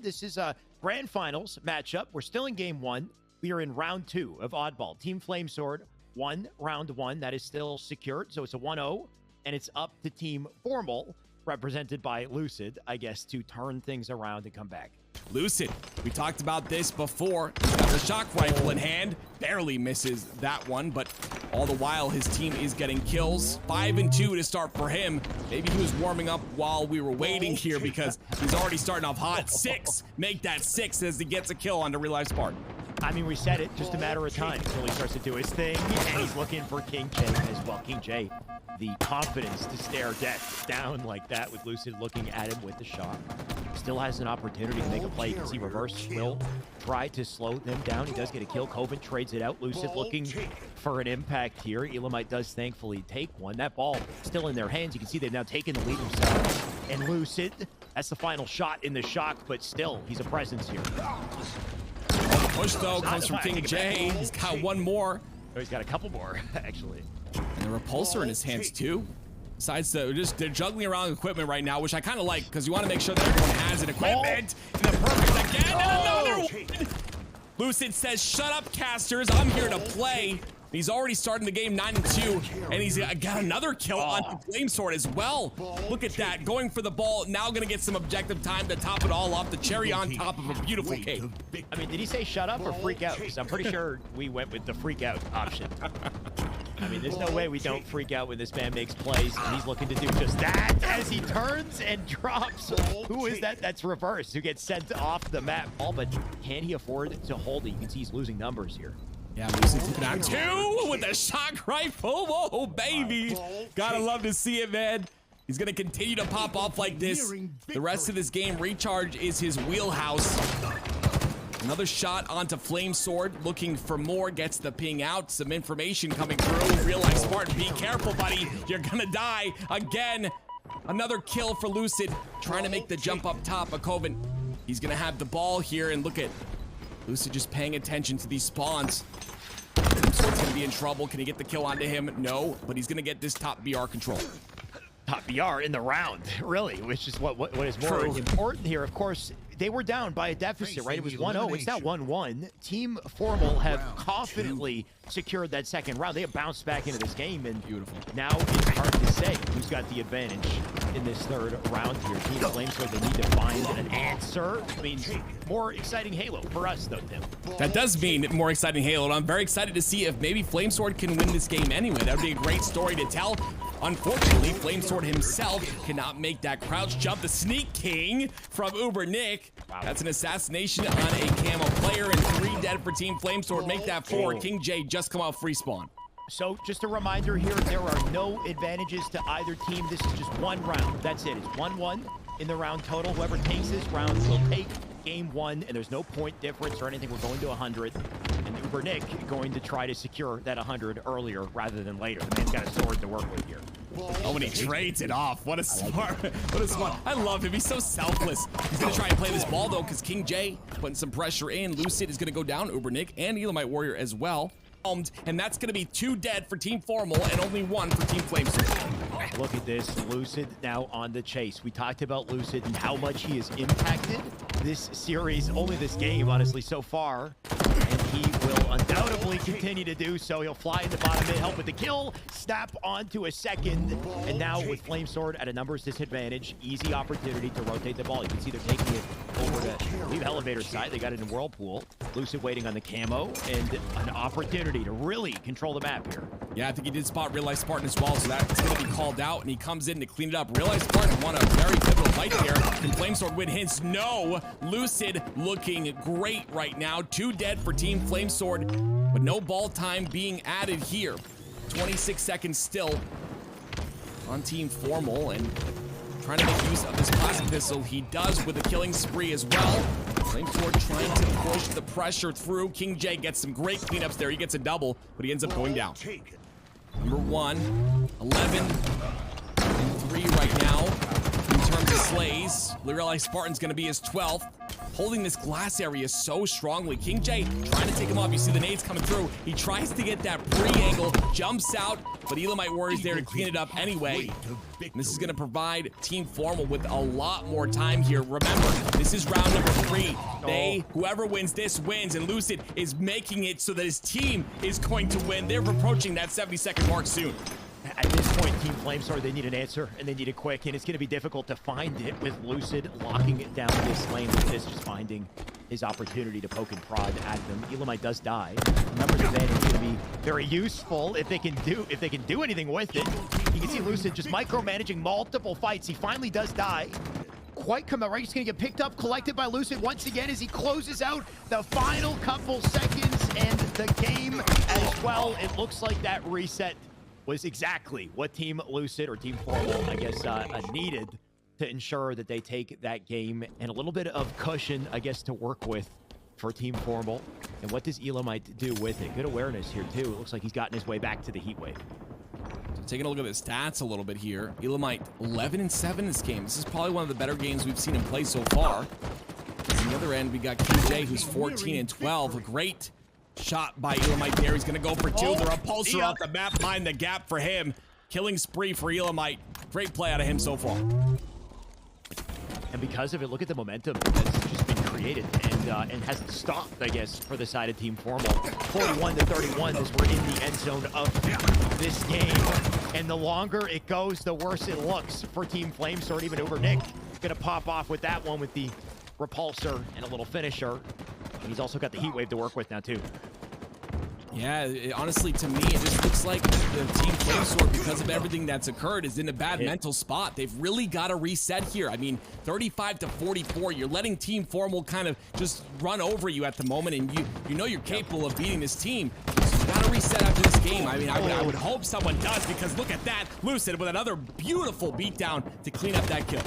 This is a grand finals matchup. We're still in game one. We are in round 2 of Oddball. Team Flamesword won round 1. That is still secured. So it's a 1-0. And it's up to Team Formal, represented by Lucid, I guess, to turn things around and come back. Lucid, we talked about this before. He's got the shock rifle in hand. Barely misses that one, but all the while his team is getting kills. 5-2 to start for him. Maybe he was warming up while we were waiting here because he's already starting off hot. 6, make that 6 as he gets a kill onto Real Life Spartan. I mean, we said it, just a matter of time until he starts to do his thing, and he's looking for King J as well. King J, the confidence to stare death down like that with Lucid looking at him with the shot. Still has an opportunity to make a play. You can see Reverse will try to slow them down. He does get a kill. Coven trades it out. Lucid looking for an impact here. Elamite does thankfully take one. That ball still in their hands. You can see they've now taken the lead themselves. And Lucid, that's the final shot in the shock, but still, he's a presence here. Push, though, comes from King J. He's got one more. Oh, he's got a couple more, actually. And a repulsor in his hands, too. Besides, they're juggling around equipment right now, which I kind of like, because you want to make sure that everyone has an equipment. And the perfect again, and another one. Lucid says, shut up, casters. I'm here to play. He's already starting the game 9-2, and he's got another kill on Flamesword as well. Look at that, going for the ball. Now going to get some objective time to top it all off. The cherry on top of a beautiful cake. I mean, did he say shut up or freak out? Because I'm pretty sure we went with the freak out option. I mean, there's no way we don't freak out when this man makes plays, and he's looking to do just that as he turns and drops. Who is that? That's Reverse, who gets sent off the map. But can he afford to hold it? You can see he's losing numbers here. Yeah, Lucid took it out 2 with the shock rifle. Whoa, baby. Gotta love to see it, man. He's gonna continue to pop off like this. The rest of this game, Recharge is his wheelhouse. Another shot onto Flamesword, looking for more, gets the ping out. Some information coming through. Real Life Spartan, be careful, buddy. You're gonna die again. Another kill for Lucid, trying to make the jump up top. A Coven, he's gonna have the ball here, and look at Lucid just paying attention to these spawns. Flamesword's gonna be in trouble. Can he get the kill onto him? No, but he's gonna get this top BR control. Top BR in the round, really, which is what is more important here. Of course, they were down by a deficit, right? It was 1-0. It's now 1-1. Team Formal have confidently secured that second round. They have bounced back into this game, and beautiful. Now it's hard to say who's got the advantage in this third round here. Team Flamesword, they need to find an answer. I mean, more exciting Halo for us, though, Tim. That does mean more exciting Halo, and I'm very excited to see if maybe Flamesword can win this game anyway. That would be a great story to tell. Unfortunately, Flamesword himself cannot make that crouch jump. The Sneak King from Uber Nick. Wow. That's an assassination on a camo player, and 3 dead for Team Flamesword. Make that 4. King J just come out free spawn. So just a reminder here, there are no advantages to either team. This is just one round. That's it. It's 1-1 in the round total. Whoever takes this round will take game 1, and there's no point difference or anything. We're going to 100. And Uber Nick going to try to secure that 100 earlier rather than later. The man's got a sword to work with here. Oh, when he trades it off. What a smart, what a smart. I love him. He's so selfless. He's going to try and play this ball, though, because King J putting some pressure in. Lucid is going to go down. Uber Nick and Elamite Warrior as well. And that's going to be 2 dead for Team Formal and only 1 for Team Flamesword. Look at this. Lucid now on the chase. We talked about Lucid and how much he has impacted this series, only this game, honestly, so far. And he will undoubtedly continue to do so. He'll fly in the bottom mid, help with the kill, snap onto a second. And now with Flamesword at a numbers disadvantage, easy opportunity to rotate the ball. You can see they're taking it over to, I believe, Elevator side. They got it in Whirlpool. Lucid waiting on the camo and an opportunity to really control the map here. Yeah, I think he did spot Real Life Spartan as well, so that's going to be called out, and he comes in to clean it up. Real Life Spartan won a very pivotal fight there. Can Flamesword win hints? No. Lucid looking great right now. 2 dead for Team Flamesword, but no ball time being added here. 26 seconds still on Team Formal, and trying to make use of this plasma pistol. He does with a killing spree as well. Flamesword trying to push the pressure through. King J gets some great cleanups there. He gets a double, but he ends up going down. Number 1, 11, and 3 right now in terms of slays. Real Life Spartan's going to be his 12th. holding this glass area so strongly. King J trying to take him off. You see the nades coming through. He tries to get that pre-angle, jumps out, but Elamite Warrior's there to clean it up anyway. And this is going to provide Team Formal with a lot more time here. Remember, this is round number 3. Whoever wins this wins, and Lucid is making it so that his team is going to win. They're approaching that 70-second mark soon. At this point, Team Flamesword, they need an answer, and they need it quick, and it's going to be difficult to find it with Lucid locking it down this lane with this, just finding his opportunity to poke and prod at them. Elamite does die. Numbers advantage is going to be very useful if they can do anything with it. You can see Lucid just micromanaging multiple fights. He finally does die. Quite come out right. He's going to get picked up, collected by Lucid once again as he closes out the final couple seconds and the game as well. It looks like that reset was exactly what Team Lucid, or Team Formal, I guess, needed to ensure that they take that game, and a little bit of cushion, I guess, to work with for Team Formal. And what does Elamite do with it? Good awareness here, too. It looks like he's gotten his way back to the heat wave. So taking a look at the stats a little bit here. Elamite 11-7 this game. This is probably one of the better games we've seen him play so far. On the other end, we got King J, who's 14-12. A great shot by Elamite there. He's going to go for 2. The repulsor off the map, mind the gap for him. Killing spree for Elamite. Great play out of him so far. And because of it, look at the momentum that's just been created and hasn't stopped, I guess, for the side of Team Formal. 41-31 as we're in the end zone of this game. And the longer it goes, the worse it looks for Team Flamesword. Even Uber Nick going to pop off with that one with the repulsor and a little finisher. And he's also got the heat wave to work with now, too. Yeah, honestly, to me, it just looks like the Team Flamesword, because of everything that's occurred, is in a bad mental spot. They've really got to reset here. I mean, 35-44, you're letting Team Formal kind of just run over you at the moment, and you know you're capable of beating this team. So you got to reset after this game. I mean, I would hope someone does, because look at that. Lucid with another beautiful beatdown to clean up that kill.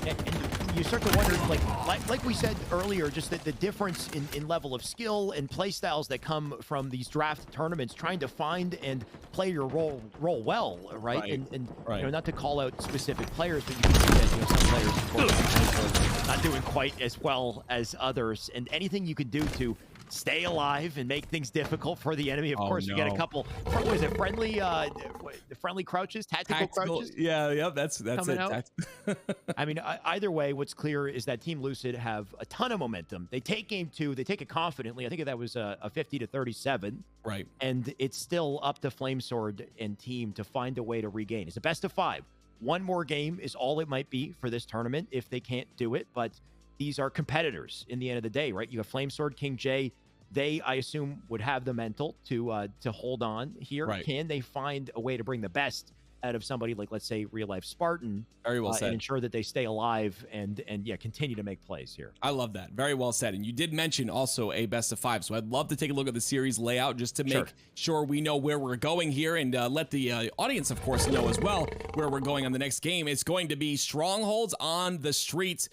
And you start to wonder, like we said earlier, just that the difference in level of skill and play styles that come from these draft tournaments, trying to find and play your role well, right? And you know, not to call out specific players, but you can see that, you know, some players, of course, are not doing quite as well as others. And anything you can do to stay alive and make things difficult for the enemy. Of course, you get a couple. What is it? Friendly crouches, tactical crouches. Yeah, that's it. I mean, either way, what's clear is that Team Lucid have a ton of momentum. They take game 2. They take it confidently. I think that was a 50-37. Right. And it's still up to Flamesword and team to find a way to regain. It's a best of 5. One more game is all it might be for this tournament if they can't do it. But these are competitors in the end of the day, right? You have Flamesword, King J. They, I assume, would have the mental to hold on here. Right. Can they find a way to bring the best out of somebody like, let's say, real life Spartan? Very well said. And ensure that they stay alive and yeah, continue to make plays here. I love that. Very well said. And you did mention also a best of 5. So I'd love to take a look at the series layout just to make sure we know where we're going here, and let the audience, of course, know as well where we're going on the next game. It's going to be Strongholds on the Streets.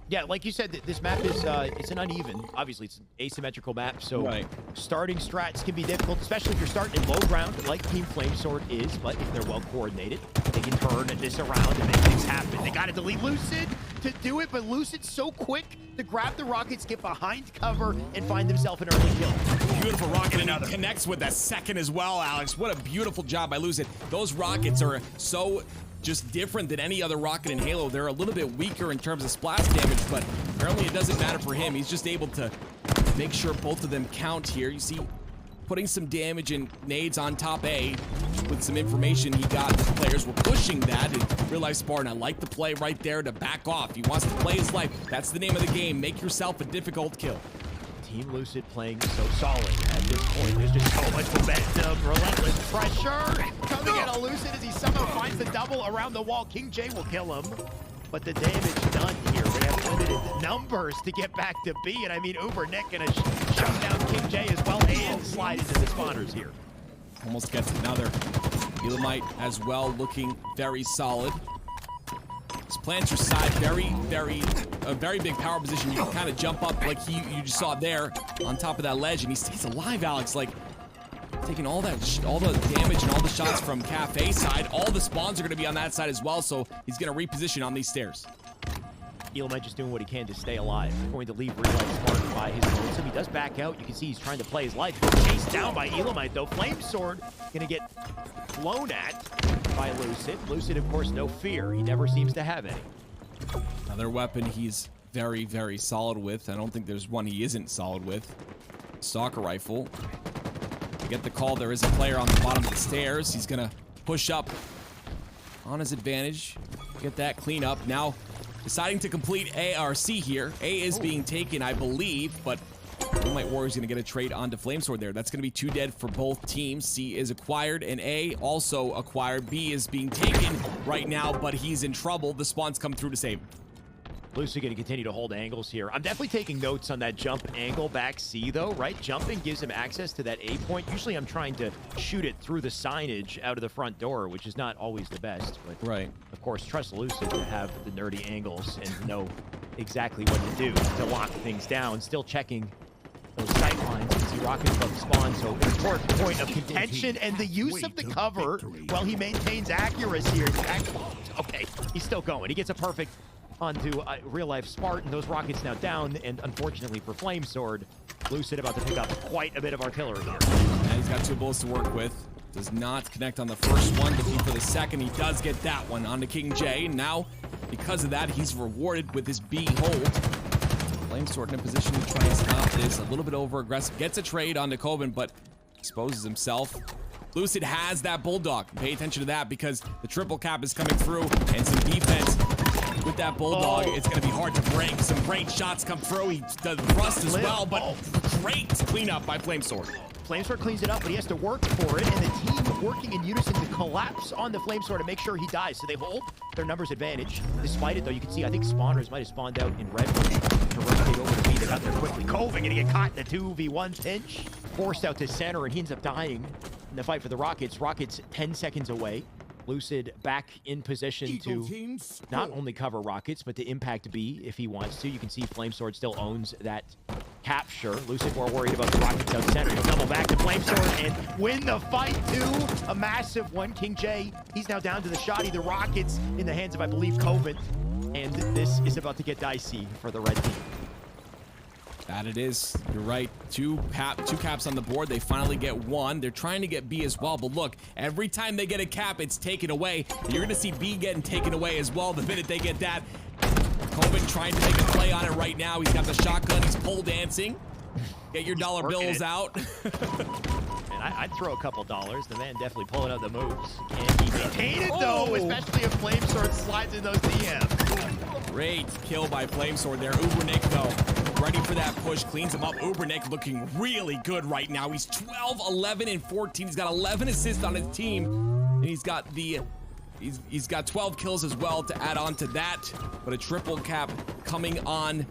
Yeah, like you said, this map is it's an uneven. Obviously, it's an asymmetrical map, so starting strats can be difficult, especially if you're starting in low ground, like Team Flamesword is. But if they're well coordinated, they can turn this around and make things happen. They got to delete Lucid to do it, but Lucid's so quick to grab the rockets, get behind cover, and find themselves an early kill. Beautiful rocket, and he connects with that second as well, Alex. What a beautiful job by Lucid. Those rockets are so just different than any other rocket in Halo. They're a little bit weaker in terms of splash damage, but apparently it doesn't matter for him. He's just able to make sure both of them count here. You see, putting some damage and nades on top A with some information he got. The players were pushing that, and real life Spartan, I like the play right there to back off. He wants to play his life. That's the name of the game. Make yourself a difficult kill. Team Lucid playing so solid at this point. There's just so much momentum, relentless pressure coming at a Lucid as he somehow finds the double around the wall. King J will kill him, but the damage done here. They have limited numbers to get back to B, and I mean, Uber Nick gonna shut down King J as well and slide into the spawners here. Almost gets another. Elamite as well, looking very solid. This planter side, a very big power position. You can kind of jump up like you just saw there on top of that ledge, and he stays alive, Alex. Like, taking all the damage and all the shots from Cafe side. All the spawns are going to be on that side as well, so he's going to reposition on these stairs. Elamite just doing what he can to stay alive. Going to leave Real Life Smart by his momentum. He does back out. You can see he's trying to play his life. Chased down by Elamite, though. Flame Sword gonna get blown at by Lucid. Lucid, of course, no fear. He never seems to have any. Another weapon he's very, very solid with. I don't think there's one he isn't solid with. Stalker rifle. To get the call, there is a player on the bottom of the stairs. He's gonna push up on his advantage. Get that clean up. Now, deciding to complete A or C here. A is being taken, I believe, but Moonlight Warrior's gonna get a trade onto Flamesword there. That's gonna be 2 dead for both teams. C is acquired, and A also acquired. B is being taken right now, but he's in trouble. The spawns come through to save him. Lucid going to continue to hold angles here. I'm definitely taking notes on that jump angle back C, though, right? Jumping gives him access to that A point. Usually I'm trying to shoot it through the signage out of the front door, which is not always the best. But right. Of course, trust Lucid to have the nerdy angles and know exactly what to do to lock things down. Still checking those sight lines. You can see rockets above the spawn, so important point of contention and the use of the cover while he maintains accuracy here. Okay, he's still going. He gets a perfect onto Real Life Smart, and those rockets now down, and unfortunately for Flame Sword, Lucid about to pick up quite a bit of artillery here. And he's got 2 bullets to work with. Does not connect on the first one, looking for the second. He does get that one onto King J, and now, because of that, he's rewarded with his B hold. Flame Sword in a position to try and stop this. A little bit over-aggressive. Gets a trade onto Coben, but exposes himself. Lucid has that Bulldog. Pay attention to that, because the triple cap is coming through, and some defense with that Bulldog. It's going to be hard to break. Some great shots come through. He does thrust as well, but great cleanup by Flamesword. Flamesword cleans it up, but he has to work for it, and the team working in unison to collapse on the Flamesword to make sure he dies. So they hold their numbers advantage. Despite it, though, you can see, I think spawners might have spawned out in red to rotate over to B. They got there quickly. Coven going to get caught in the 2v1 pinch. Forced out to center, and he ends up dying in the fight for the Rockets. Rockets 10 seconds away. Lucid back in position to not only cover Rockets, but to impact B if he wants to. You can see Flamesword still owns that capture. Lucid more worried about the Rockets out center. He'll double back to Flamesword and win the fight too. A massive one. King J, he's now down to the shoddy. The Rockets in the hands of, I believe, Coven. And this is about to get dicey for the red team. That it is. You're right. Two caps on the board. They finally get one. They're trying to get B as well. But look, every time they get a cap, it's taken away. You're going to see B getting taken away as well the minute they get that. Coben trying to make a play on it right now. He's got the shotgun. He's pole dancing. Get your dollar bills out. And I'd throw a couple dollars. The man definitely pulling out the moves. Can't be maintained though, especially if Flamesword slides in those DMs. Great kill by Flamesword there. Ubernick though, ready for that push, cleans him up. Ubernick looking really good right now. He's 12, 11, and 14. He's got 11 assists on his team, and he's got 12 kills as well to add on to that. But a triple cap coming on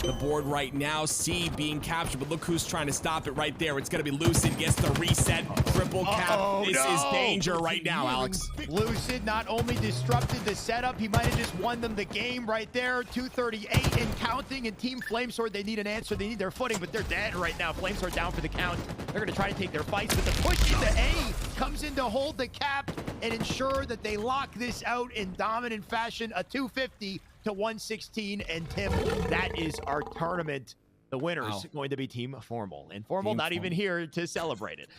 the board right now. C being captured, but look who's trying to stop it right there. It's gonna be Lucid, gets the reset. Triple cap. This is danger right now, Alex. Lucid not only disrupted the setup, he might have just won them the game right there. 238 and counting, and Team Flamesword, they need an answer. They need their footing, but they're dead right now. Flamesword down for the count. They're gonna try to take their fights, but the push into A comes in to hold the cap and ensure that they lock this out in dominant fashion. A 250 to 116, and Tim, that is our tournament. The winner's going to be Team Formal, and Formal not even here to celebrate it.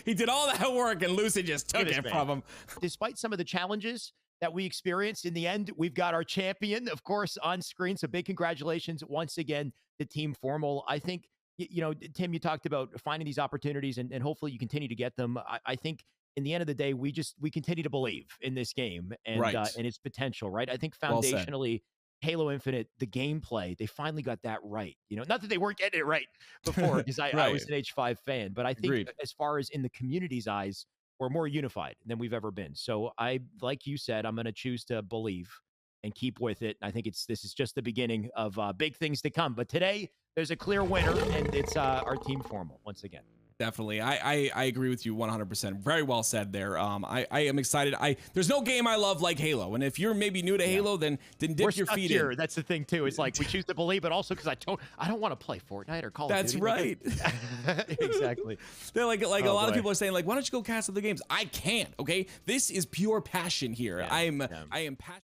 He did all that work, and Lucid just took it from him. Despite some of the challenges that we experienced, in the end, we've got our champion, of course, on screen. So big congratulations once again to Team Formal. I think, you know, Tim, you talked about finding these opportunities, and hopefully you continue to get them. I think in the end of the day, we continue to believe in this game and and its potential, right? I think foundationally, Halo Infinite, the gameplay, they finally got that right. You know, not that they weren't getting it right before, because I was an H5 fan, but I think as far as in the community's eyes, we're more unified than we've ever been. So like you said, I'm going to choose to believe and keep with it. I think this is just the beginning of big things to come. But today, there's a clear winner, and it's our Team Formal once again. Definitely. I agree with you 100%. Very well said there. I am excited. There's no game I love like Halo. And if you're maybe new to Halo, then dip your feet in. That's the thing too. It's like we choose to believe, but also because I don't want to play Fortnite or Call of Duty. That's right. Exactly. They're like a lot of people are saying, like, why don't you go cast other games? I can't. Okay. This is pure passion here. Yeah. I am passionate.